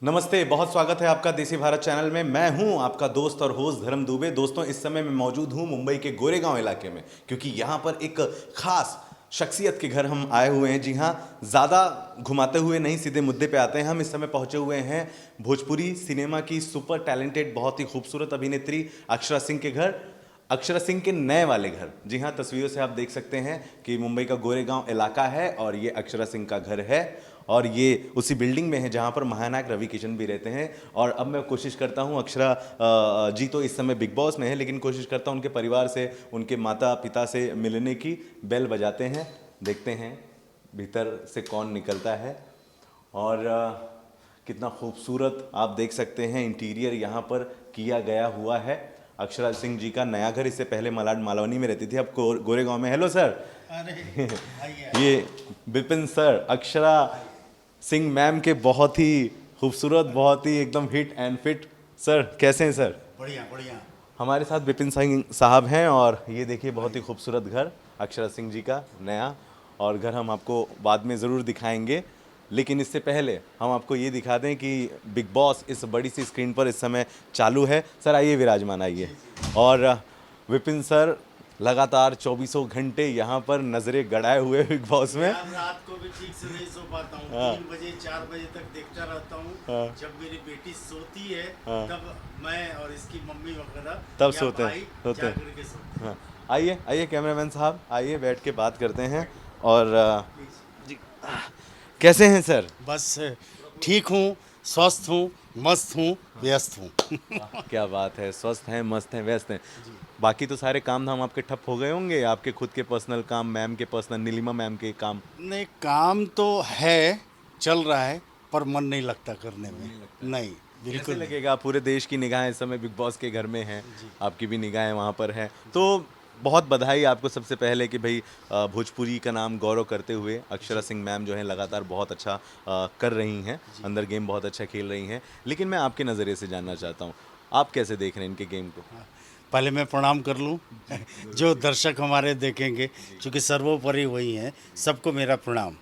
नमस्ते, बहुत स्वागत है आपका देसी भारत चैनल में। मैं हूं आपका दोस्त और होस्ट धर्म दुबे। दोस्तों, इस समय मैं मौजूद हूं मुंबई के गोरेगांव इलाके में, क्योंकि यहां पर एक खास शख्सियत के घर हम आए हुए हैं। जी हां, ज़्यादा घुमाते हुए नहीं, सीधे मुद्दे पे आते हैं। हम इस समय पहुंचे हुए हैं भोजपुरी सिनेमा की सुपर टैलेंटेड, बहुत ही खूबसूरत अभिनेत्री अक्षरा सिंह के घर, अक्षरा सिंह के नए वाले घर। जी हाँ, तस्वीरों से आप देख सकते हैं कि मुंबई का गोरेगांव इलाका है और ये अक्षरा सिंह का घर है। और ये उसी बिल्डिंग में है जहाँ पर महानायक रवि किशन भी रहते हैं। और अब मैं कोशिश करता हूँ, अक्षरा जी तो इस समय बिग बॉस में है, लेकिन कोशिश करता हूँ उनके परिवार से, उनके माता पिता से मिलने की। बेल बजाते हैं, देखते हैं भीतर से कौन निकलता है। और कितना खूबसूरत आप देख सकते हैं इंटीरियर यहाँ पर किया गया हुआ है। अक्षरा सिंह जी का नया घर, इससे पहले मलाड मालवनी में रहती थी, अब गोरेगांव में। Hello sir. अरे ये विपिन सर, अक्षरा सिंह मैम के बहुत ही खूबसूरत, बहुत ही एकदम हिट एंड फिट सर। कैसे हैं सर? बढ़िया बढ़िया। हमारे साथ विपिन सिंह साहब हैं और ये देखिए बहुत ही खूबसूरत घर अक्षरा सिंह जी का नया। और घर हम आपको बाद में ज़रूर दिखाएंगे, लेकिन इससे पहले हम आपको ये दिखा दें कि बिग बॉस इस बड़ी सी स्क्रीन पर इस समय चालू है। सर आइए, विराजमान आइए। और विपिन सर लगातार चौबीसों घंटे यहाँ पर नज़रें गड़ाए हुए बिग बॉस में। यार रात को भी ठीक से नहीं सो पाता हूँ। 3 बजे 4 बजे तक देखता रहता हूँ। जब मेरी बेटी सोती है तब मैं और इसकी मम्मी वगैरह तब या सोते भाई हैं जाकर के सोते हैं। हाँ। आइए आइए कैमरामैन साहब, आइए बैठ के बात करते हैं। और जी, कैसे हैं सर? बस ठीक हूँ, स्वस्थ हूँ, मस्त हूँ, व्यस्त हूँ। क्या बात है, स्वस्थ हैं, मस्त हैं, व्यस्त हैं। बाकी तो सारे काम धाम आपके ठप हो गए होंगे, आपके खुद के पर्सनल काम, मैम के पर्सनल, नीलिमा मैम के काम। नहीं, काम तो है, चल रहा है, पर मन नहीं लगता करने में। नहीं, कैसे बिल्कुल नहीं। लगेगा? पूरे देश की निगाहें इस समय बिग बॉस के घर में हैं, आपकी भी निगाहें वहाँ पर हैं। तो बहुत बधाई आपको सबसे पहले कि भाई भोजपुरी का नाम गौरव करते हुए अक्षरा सिंह मैम जो हैं लगातार बहुत अच्छा कर रही हैं, अंदर गेम बहुत अच्छा खेल रही हैं। लेकिन मैं आपके नज़रिए से जानना चाहता हूँ, आप कैसे देख रहे हैं इनके गेम को? पहले मैं प्रणाम कर लूं जो दर्शक हमारे देखेंगे, क्योंकि सर्वोपरि वही हैं। सबको मेरा प्रणाम।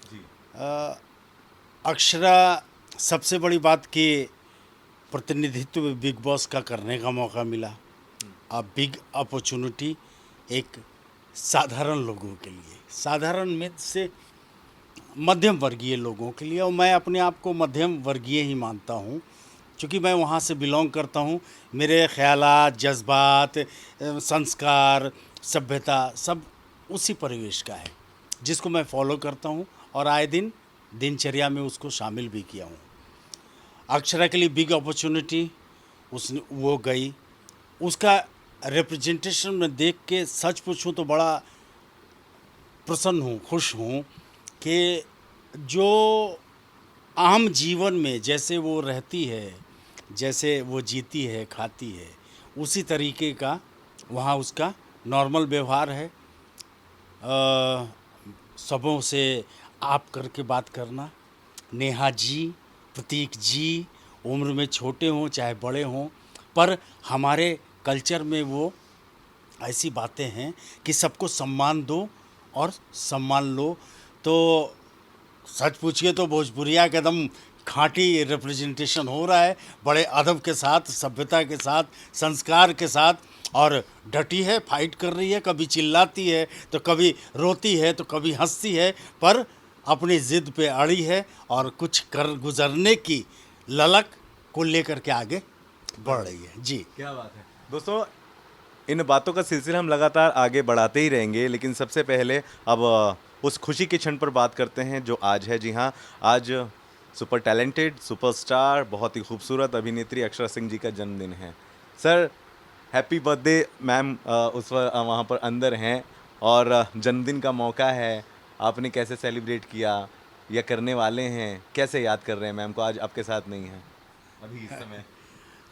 जी अक्षरा, सबसे बड़ी बात कि प्रतिनिधित्व बिग बॉस का करने का मौका मिला। अ बिग अपॉर्चुनिटी एक साधारण लोगों के लिए, साधारण में से मध्यम वर्गीय लोगों के लिए, और मैं अपने आप को मध्यम वर्गीय ही मानता हूँ, क्योंकि मैं वहाँ से बिलोंग करता हूँ। मेरे ख़यालात, जज्बात, संस्कार, सभ्यता सब उसी परिवेश का है, जिसको मैं फॉलो करता हूँ और आए दिन दिनचर्या में उसको शामिल भी किया हूँ। अक्षरा के लिए बिग अपॉर्चुनिटी उसने वो गई, उसका रिप्रेजेंटेशन में देख के सच पूछूं तो बड़ा प्रसन्न हूँ, खुश हूँ कि जो आम जीवन में जैसे वो रहती है, जैसे वो जीती है, खाती है, उसी तरीके का वहाँ उसका नॉर्मल व्यवहार है। सबों से आप करके बात करना, नेहा जी, प्रतीक जी, उम्र में छोटे हों चाहे बड़े हों, पर हमारे कल्चर में वो ऐसी बातें हैं कि सबको सम्मान दो और सम्मान लो। तो सच पूछिए तो भोजपुरिया का एकदम खाँटी रिप्रेजेंटेशन हो रहा है, बड़े अदब के साथ, सभ्यता के साथ, संस्कार के साथ, और डटी है, फाइट कर रही है, कभी चिल्लाती है तो कभी रोती है तो कभी हंसती है, पर अपनी ज़िद पे अड़ी है और कुछ कर गुजरने की ललक को लेकर के आगे बढ़ रही है। जी। क्या बात है दोस्तों, इन बातों का सिलसिला हम लगातार आगे बढ़ाते ही रहेंगे, लेकिन सबसे पहले अब उस खुशी के क्षण पर बात करते हैं जो आज है। जी हाँ, आज सुपर टैलेंटेड, सुपरस्टार, बहुत ही खूबसूरत अभिनेत्री अक्षरा सिंह जी का जन्मदिन है। Sir happy birthday ma'am. उस वहाँ पर अंदर हैं और जन्मदिन का मौका है, आपने कैसे सेलिब्रेट किया या करने वाले हैं? कैसे याद कर रहे हैं मैम को, आज आपके साथ नहीं हैं अभी इस समय?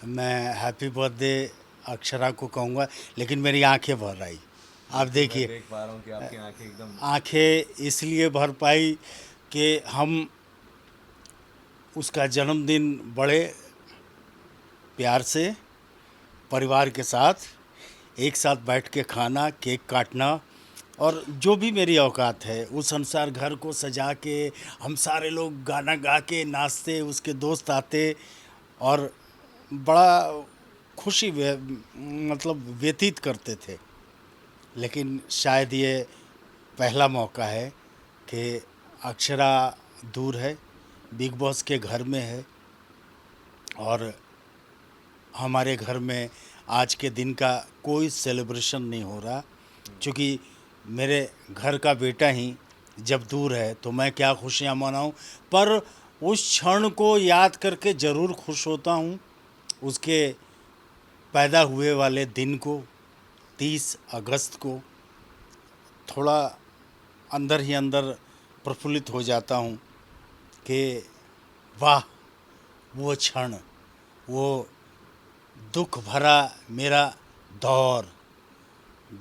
मैं हैप्पी बर्थडे अक्षरा को कहूँगा, लेकिन मेरी आंखें भर आई। आप मैं देखिए, देख पा रहा हूँ कि आपकी आंखें एकदम। आंखें इसलिए भर पाई कि हम उसका जन्मदिन बड़े प्यार से परिवार के साथ एक साथ बैठ के खाना, केक काटना, और जो भी मेरी औकात है उस अनुसार घर को सजा के हम सारे लोग गाना गा के नाचते, उसके दोस्त आते और बड़ा खुशी मतलब व्यतीत करते थे। लेकिन शायद ये पहला मौका है कि अक्षरा दूर है, बिग बॉस के घर में है और हमारे घर में आज के दिन का कोई सेलिब्रेशन नहीं हो रहा, क्योंकि मेरे घर का बेटा ही जब दूर है तो मैं क्या खुशियाँ मनाऊं। पर उस क्षण को याद करके ज़रूर खुश होता हूं, उसके पैदा हुए वाले दिन को, 30 अगस्त को थोड़ा अंदर ही अंदर प्रफुल्लित हो जाता हूं कि वाह, वो क्षण, वो दुख भरा मेरा दौर,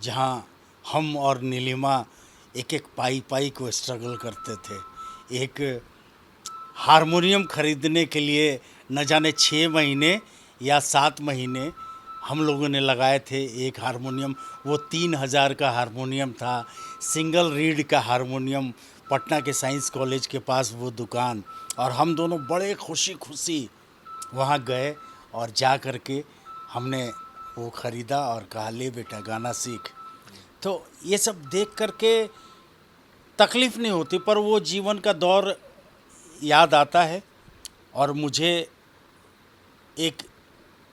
जहां हम और नीलिमा एक एक पाई पाई को स्ट्रगल करते थे। एक हारमोनियम खरीदने के लिए न जाने 6 महीने या 7 महीने हम लोगों ने लगाए थे। एक हारमोनियम, वो 3,000 का हारमोनियम था, सिंगल रीड का हारमोनियम, पटना के साइंस कॉलेज के पास वो दुकान। और हम दोनों बड़े खुशी खुशी वहाँ गए और जा कर के हमने वो ख़रीदा और कहा ले बेटा गाना सीख। तो ये सब देख कर के तकलीफ़ नहीं होती, पर वो जीवन का दौर याद आता है और मुझे एक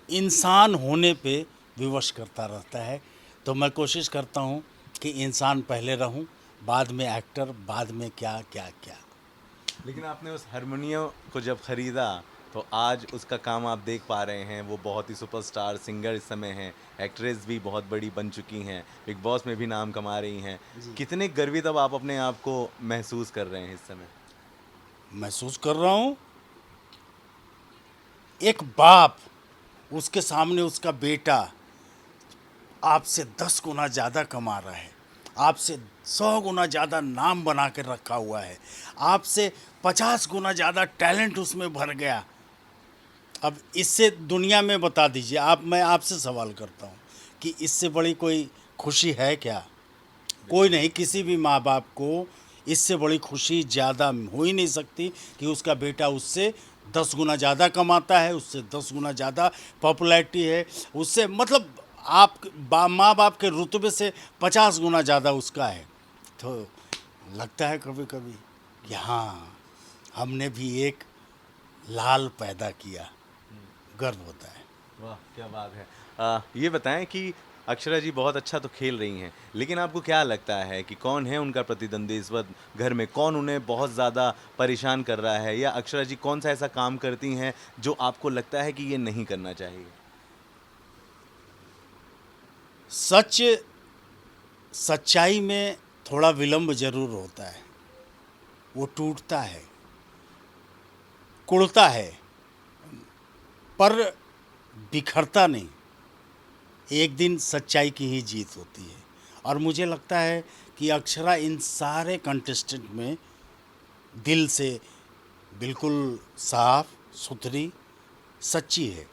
इंसान होने पे विवश करता रहता है। तो मैं कोशिश करता हूँ कि इंसान पहले रहूँ, बाद में एक्टर, बाद में क्या क्या क्या। लेकिन आपने उस हारमोनियम को जब खरीदा तो आज उसका काम आप देख पा रहे हैं। वो बहुत ही सुपरस्टार सिंगर इस समय हैं, एक्ट्रेस भी बहुत बड़ी बन चुकी हैं, बिग बॉस में भी नाम कमा रही हैं। कितने गर्वित अब आप अपने आप को महसूस कर रहे हैं इस समय? महसूस कर रहा हूँ, एक बाप, उसके सामने उसका बेटा आपसे 10 गुना ज़्यादा कमा रहा है, आपसे 100 गुना ज़्यादा नाम बना के रखा हुआ है, आपसे 50 गुना ज़्यादा टैलेंट उसमें भर गया। अब इससे दुनिया में बता दीजिए आप, मैं आपसे सवाल करता हूँ कि इससे बड़ी कोई खुशी है क्या? कोई नहीं। किसी भी माँ बाप को इससे बड़ी खुशी ज़्यादा हो ही नहीं सकती कि उसका बेटा उससे 10 गुना ज़्यादा कमाता है, उससे 10 गुना ज़्यादा पॉपुलैरिटी है, उससे मतलब आप माँ बाप के रुतबे से 50 गुना ज़्यादा उसका है। तो लगता है कभी कभी कि हाँ, हमने भी एक लाल पैदा किया, गर्व होता है। वाह क्या बात है। ये बताएं कि अक्षरा जी बहुत अच्छा तो खेल रही हैं, लेकिन आपको क्या लगता है कि कौन है उनका प्रतिद्वंदी इस वक्त घर में? कौन उन्हें बहुत ज़्यादा परेशान कर रहा है, या अक्षरा जी कौन सा ऐसा काम करती हैं जो आपको लगता है कि ये नहीं करना चाहिए? सच्चाई में थोड़ा विलंब जरूर होता है, वो टूटता है, कुढ़ता है, पर बिखरता नहीं। एक दिन सच्चाई की ही जीत होती है और मुझे लगता है कि अक्षरा इन सारे कंटेस्टेंट में दिल से बिल्कुल साफ सुथरी, सच्ची है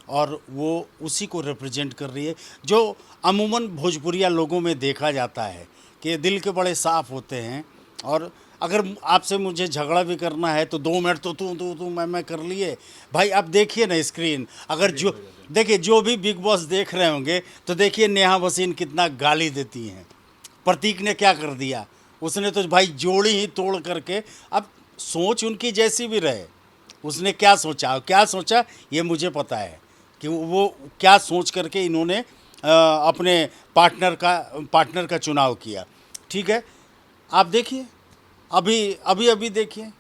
और वो उसी को रिप्रेजेंट कर रही है जो अमूमन भोजपुरिया लोगों में देखा जाता है कि दिल के बड़े साफ होते हैं। और अगर आपसे मुझे झगड़ा भी करना है तो 2 मिनट तो तू मैं कर लिए। भाई आप देखिए ना स्क्रीन, अगर जो देखिए जो भी बिग बॉस देख रहे होंगे तो देखिए नेहा भसीन कितना गाली देती हैं, प्रतीक ने क्या कर दिया, उसने तो भाई जोड़ी ही तोड़ करके। अब सोच उनकी जैसी भी रहे, उसने क्या सोचा ये मुझे पता है कि वो क्या सोच करके इन्होंने अपने पार्टनर का चुनाव किया। ठीक है, आप देखिए, अभी देखिए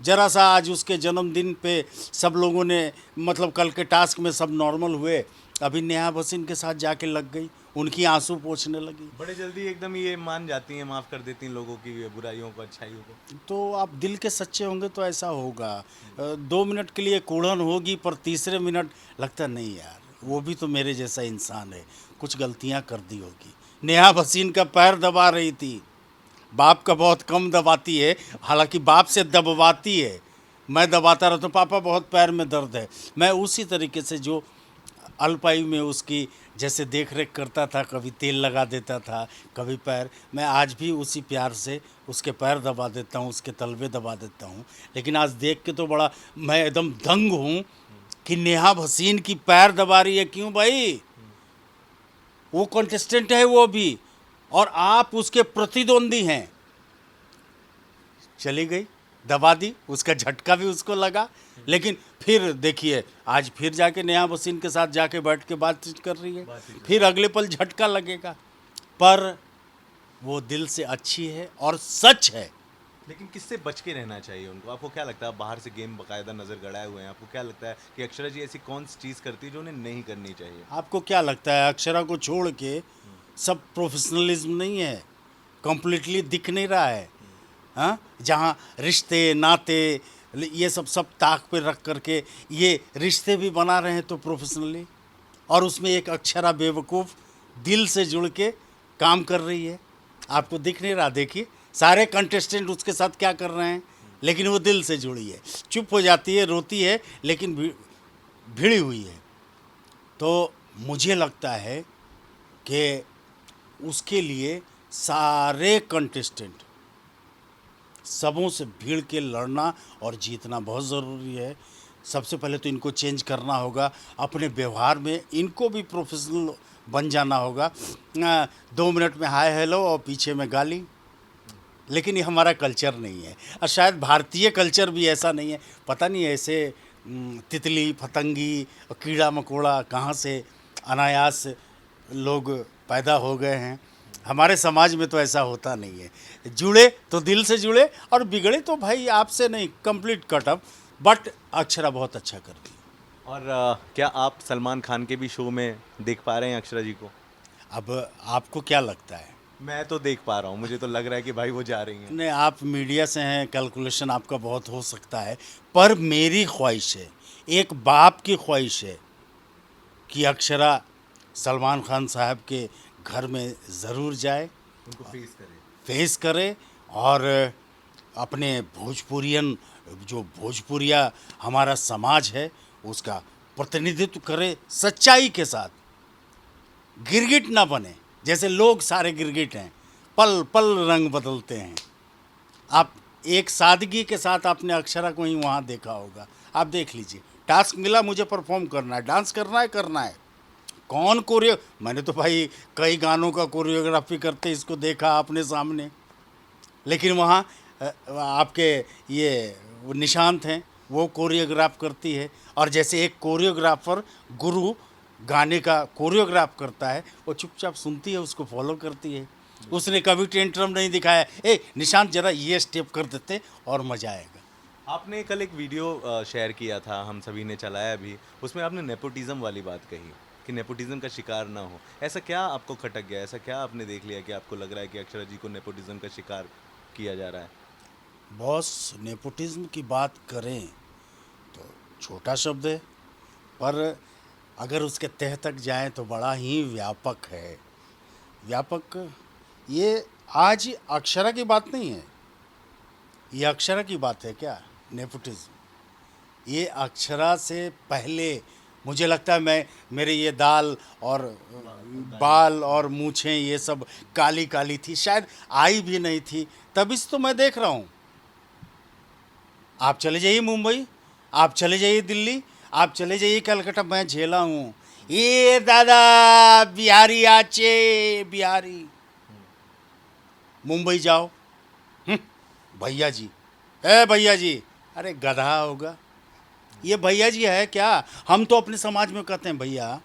जरा सा, आज उसके जन्मदिन पे सब लोगों ने मतलब कल के टास्क में सब नॉर्मल हुए, अभी नेहा भसीन के साथ जाके लग गई, उनकी आंसू पोंछने लगी। बड़े जल्दी एकदम ये मान जाती हैं, माफ़ कर देती हैं लोगों की बुराइयों को, अच्छाइयों को। तो आप दिल के सच्चे होंगे तो ऐसा होगा। 2 मिनट के लिए कूढ़न होगी, पर तीसरे मिनट लगता नहीं यार, वो भी तो मेरे जैसा इंसान है, कुछ गलतियां कर दी होगी। नेहा भसीन का पैर दबा रही थी, बाप का बहुत कम दबाती है, हालांकि बाप से दबवाती है। मैं दबाता रहता हूँ, पापा बहुत पैर में दर्द है। मैं उसी तरीके से जो अल्पायु में उसकी जैसे देख रेख करता था, कभी तेल लगा देता था, कभी पैर, मैं आज भी उसी प्यार से उसके पैर दबा देता हूँ, उसके तलवे दबा देता हूँ। लेकिन आज देख के तो बड़ा मैं एकदम दंग हूँ कि नेहा भसीन की पैर दबा रही है। क्यों भाई? वो कंटेस्टेंट है वो भी, और आप उसके प्रतिद्वंदी हैं। चली गई, दबा दी, उसका झटका भी उसको लगा। लेकिन फिर देखिए आज फिर जाके नेहा भसीन के साथ जाके बैठ के बातचीत कर रही है, फिर अगले पल झटका लगेगा। पर वो दिल से अच्छी है और सच है। लेकिन किससे बच के रहना चाहिए उनको? आपको क्या लगता है? आप बाहर से गेम बकायदा नजर गड़ाए हुए हैं, आपको क्या लगता है कि अक्षरा जी ऐसी कौन सी चीज़ करती है जो उन्हें नहीं करनी चाहिए? आपको क्या लगता है अक्षरा को छोड़ के सब प्रोफेशनलिज्म नहीं है? कंप्लीटली दिख नहीं रहा है। हाँ, जहाँ रिश्ते नाते ये सब ताक पे रख करके ये रिश्ते भी बना रहे हैं तो प्रोफेशनली, और उसमें एक अक्षरा बेवकूफ़ दिल से जुड़ के काम कर रही है। आपको दिख नहीं रहा? देखिए सारे कंटेस्टेंट उसके साथ क्या कर रहे हैं, लेकिन वो दिल से जुड़ी है। चुप हो जाती है, रोती है, लेकिन भिड़ी हुई है। तो मुझे लगता है कि उसके लिए सारे कंटेस्टेंट सबों से भीड़ के लड़ना और जीतना बहुत ज़रूरी है। सबसे पहले तो इनको चेंज करना होगा, अपने व्यवहार में इनको भी प्रोफेशनल बन जाना होगा। 2 मिनट में हाय हेलो और पीछे में गाली, लेकिन ये हमारा कल्चर नहीं है, और शायद भारतीय कल्चर भी ऐसा नहीं है। पता नहीं ऐसे तितली फतंगी और कीड़ा मकोड़ा कहाँ से अनायास लोग पैदा हो गए हैं। हमारे समाज में तो ऐसा होता नहीं है। जुड़े तो दिल से जुड़े, और बिगड़े तो भाई आपसे नहीं, complete cut up. But Akshara बहुत अच्छा कर दी। और क्या आप सलमान खान के भी शो में देख पा रहे हैं अक्षरा जी को? अब आपको क्या लगता है? मैं तो देख पा रहा हूँ, मुझे तो लग रहा है कि भाई वो जा रही हैं। नहीं, आप मीडिया से हैं, कैलकुलेशन आपका बहुत हो सकता है, पर मेरी ख्वाहिश है, एक बाप की ख्वाहिश है कि अक्षरा सलमान खान साहब के घर में ज़रूर जाए, उनको फेस करे, और अपने भोजपुरियन जो भोजपुरिया हमारा समाज है उसका प्रतिनिधित्व करे सच्चाई के साथ। गिरगिट ना बने, जैसे लोग सारे गिरगिट हैं, पल पल रंग बदलते हैं। आप एक सादगी के साथ आपने अक्षरा को ही वहाँ देखा होगा। आप देख लीजिए, टास्क मिला मुझे परफॉर्म करना है, डांस करना है। कौन मैंने तो भाई कई गानों का कोरियोग्राफी करते इसको देखा अपने सामने। लेकिन वहाँ आपके ये वो निशांत हैं, वो कोरियोग्राफ करती है, और जैसे एक कोरियोग्राफर गुरु गाने का कोरियोग्राफ करता है, वो चुपचाप सुनती है, उसको फॉलो करती है। उसने कभी टेंट्रम नहीं दिखाया, ए निशांत जरा ये स्टेप कर देते और मज़ा आएगा। आपने कल एक वीडियो शेयर किया था, हम सभी ने चलाया भी, उसमें आपने नेपोटिज्म वाली बात कही कि नेपोटिज्म का शिकार ना हो। ऐसा क्या आपको खटक गया? ऐसा क्या आपने देख लिया कि आपको लग रहा है कि अक्षरा जी को नेपोटिज्म का शिकार किया जा रहा है? बॉस, नेपोटिज्म की बात करें तो छोटा शब्द है, पर अगर उसके तह तक जाएं तो बड़ा ही व्यापक है। व्यापक, ये आज अक्षरा की बात नहीं है, ये अक्षरा की बात है क्या नेपोटिज्म? ये अक्षरा से पहले मुझे लगता है, मेरे ये दाल और बाल और मूछें ये सब काली काली थी, शायद आई भी नहीं थी, तभी से तो मैं देख रहा हूँ। आप चले जाइए मुंबई, आप चले जाइए दिल्ली, आप चले जाइए कलकत्ता, मैं झेला हूँ। ये दादा बिहारी आचे बिहारी। मुंबई जाओ, भैया जी, भैया जी, अरे गधा होगा ये भैया जी है क्या? हम तो अपने समाज में कहते हैं भैया,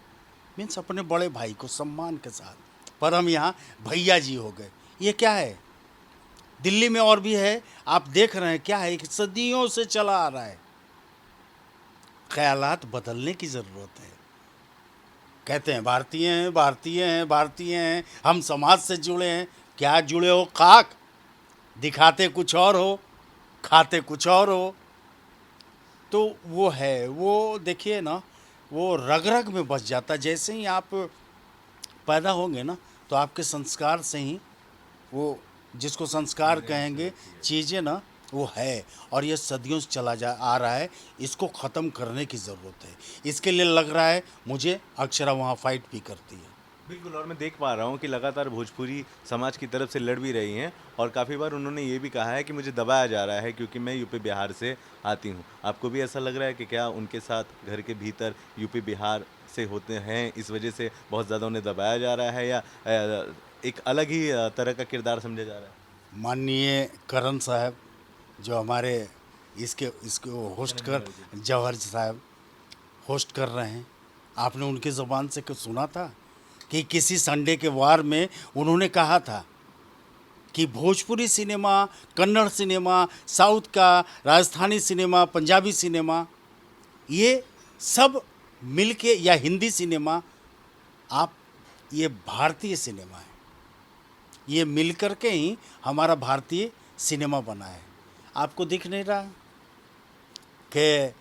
मीन्स अपने बड़े भाई को सम्मान के साथ, पर हम यहाँ भैया जी हो गए। ये क्या है? दिल्ली में और भी है, आप देख रहे हैं क्या है, कि सदियों से चला आ रहा है। ख्यालात बदलने की ज़रूरत है। कहते हैं भारतीय हैं, भारतीय हैं, भारतीय हैं, हम समाज से जुड़े हैं। क्या जुड़े हो? खाक, दिखाते कुछ और हो, खाते कुछ और हो। तो वो है, वो देखिए ना, वो रग रग में बस जाता। जैसे ही आप पैदा होंगे ना, तो आपके संस्कार से ही वो, जिसको संस्कार कहेंगे, चीज़ें ना वो है और ये सदियों से चला जा आ रहा है। इसको ख़त्म करने की ज़रूरत है। इसके लिए लग रहा है मुझे अक्षरा वहाँ फाइट भी करती है। बिल्कुल, और मैं देख पा रहा हूँ कि लगातार भोजपुरी समाज की तरफ से लड़ भी रही हैं, और काफ़ी बार उन्होंने ये भी कहा है कि मुझे दबाया जा रहा है क्योंकि मैं यूपी बिहार से आती हूँ। आपको भी ऐसा लग रहा है कि क्या उनके साथ घर के भीतर यूपी बिहार से होते हैं, इस वजह से बहुत ज़्यादा उन्हें दबाया जा रहा है, या एक अलग ही तरह का किरदार समझा जा रहा है? माननीय करण साहब जो हमारे इसको होस्ट कर जवाहर साहब होस्ट कर रहे हैं, आपने उनकी ज़ुबान से कुछ सुना था कि किसी संडे के वार में उन्होंने कहा था कि Bhojpuri cinema, Kannada cinema, south का, राजस्थानी सिनेमा, पंजाबी सिनेमा, ये सब मिलके, या हिंदी सिनेमा, ये भारतीय सिनेमा है। ये मिल कर के ही हमारा भारतीय सिनेमा बना है। आपको दिख नहीं रहा कि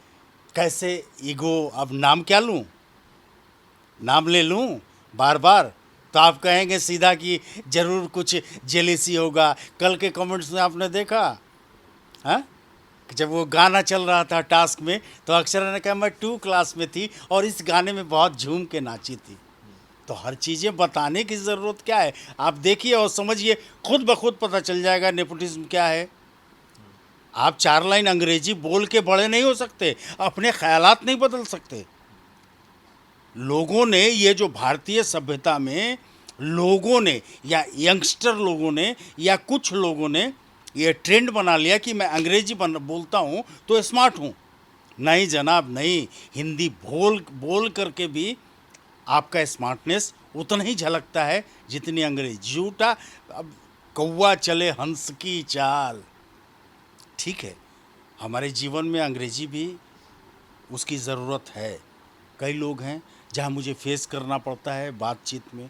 कैसे ईगो, अब नाम क्या लूँ, नाम ले लूँ बार बार तो आप कहेंगे सीधा कि ज़रूर कुछ जेलेसी होगा। कल के कमेंट्स में आपने देखा, हाँ, जब वो गाना चल रहा था टास्क में, तो अक्षरा ने कहा मैं 2 क्लास में थी और इस गाने में बहुत झूम के नाची थी। तो हर चीज़ें बताने की ज़रूरत क्या है, आप देखिए और समझिए, खुद ब खुद पता चल जाएगा नेपोटिज्म क्या है। आप 4 लाइन अंग्रेजी बोल के बड़े नहीं हो सकते, अपने ख्यालात नहीं बदल सकते। लोगों ने, ये जो भारतीय सभ्यता में लोगों ने, या यंगस्टर लोगों ने, या कुछ लोगों ने ये ट्रेंड बना लिया कि मैं अंग्रेजी बोलता हूँ तो स्मार्ट हूँ। नहीं जनाब, नहीं। हिंदी बोल करके भी आपका स्मार्टनेस उतना ही झलकता है जितनी अंग्रेजी। झूठा, अब कौवा चले हंस की चाल, ठीक है, हमारे जीवन में अंग्रेजी भी उसकी ज़रूरत है। कई लोग हैं जहाँ मुझे फेस करना पड़ता है बातचीत में,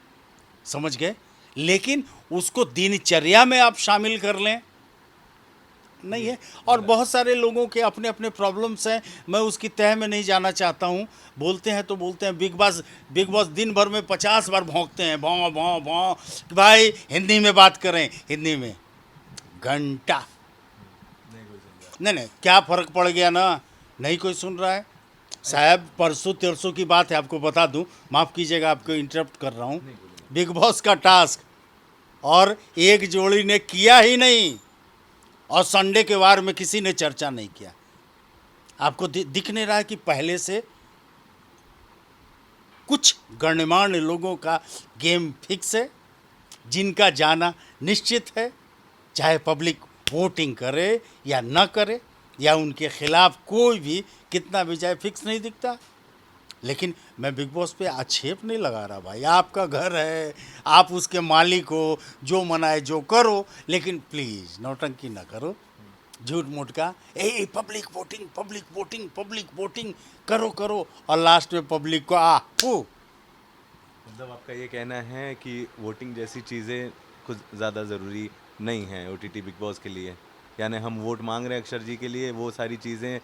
समझ गए, लेकिन उसको दिनचर्या में आप शामिल कर लें, नहीं है। और बहुत सारे लोगों के अपने अपने प्रॉब्लम्स हैं, मैं उसकी तह में नहीं जाना चाहता हूँ। बोलते हैं तो बोलते हैं, बिग बॉस दिन भर में 50 बार भौंकते हैं, भौं भौं भौं, कि भाई हिंदी में बात करें, हिंदी में घंटा। नहीं, क्या फ़र्क पड़ गया ना, नहीं कोई सुन रहा है। साहब, परसों तरसों की बात है, आपको बता दूं, माफ़ कीजिएगा आपको इंटरप्ट कर रहा हूं। बिग बॉस का टास्क और एक जोड़ी ने किया ही नहीं, और संडे के वार में किसी ने चर्चा नहीं किया। आपको दिख नहीं रहा है कि पहले से कुछ गणमान्य लोगों का गेम फिक्स है, जिनका जाना निश्चित है, चाहे पब्लिक वोटिंग करे या न करे, या उनके खिलाफ कोई भी कितना भी जाए, फिक्स नहीं दिखता। लेकिन मैं बिग बॉस पे आक्षेप नहीं लगा रहा भाई, आपका घर है, आप उसके मालिक हो, जो मनाए जो करो, लेकिन प्लीज़ नौटंकी ना करो, झूठ मूठ का पब्लिक वोटिंग करो, और लास्ट में पब्लिक को मतलब आपका ये कहना है कि वोटिंग जैसी चीज़ें कुछ ज़्यादा ज़रूरी नहीं है ओटीटी बिग बॉस के लिए, यानी हम वोट मांग रहे हैं अक्षर जी के लिए, वो सारी चीज़ें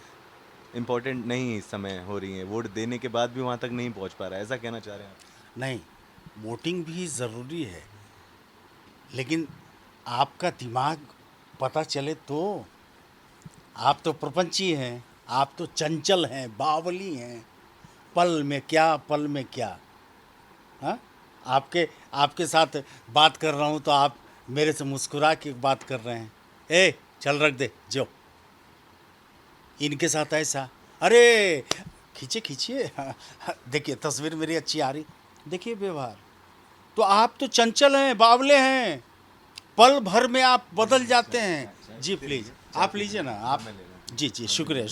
इम्पोर्टेंट नहीं इस समय हो रही हैं, वोट देने के बाद भी वहाँ तक नहीं पहुँच पा रहा है, ऐसा कहना चाह रहे हैं आप? नहीं, वोटिंग भी ज़रूरी है, लेकिन आपका दिमाग पता चले तो। आप तो प्रपंची हैं, आप तो चंचल हैं, बावली हैं, पल में क्या। हाँ, आपके साथ बात कर रहा हूँ तो आप मेरे से मुस्कुरा के बात कर रहे हैं। चल रख दे जो, इनके साथ ऐसा, अरे खींचिए, देखिए तस्वीर मेरी अच्छी आ रही, देखिए व्यवहार। तो आप तो चंचल हैं, बावले हैं, पल भर में आप बदल जाते हैं। जी प्लीज़ आप लीजिए ना, आप। जी शुक्रिया।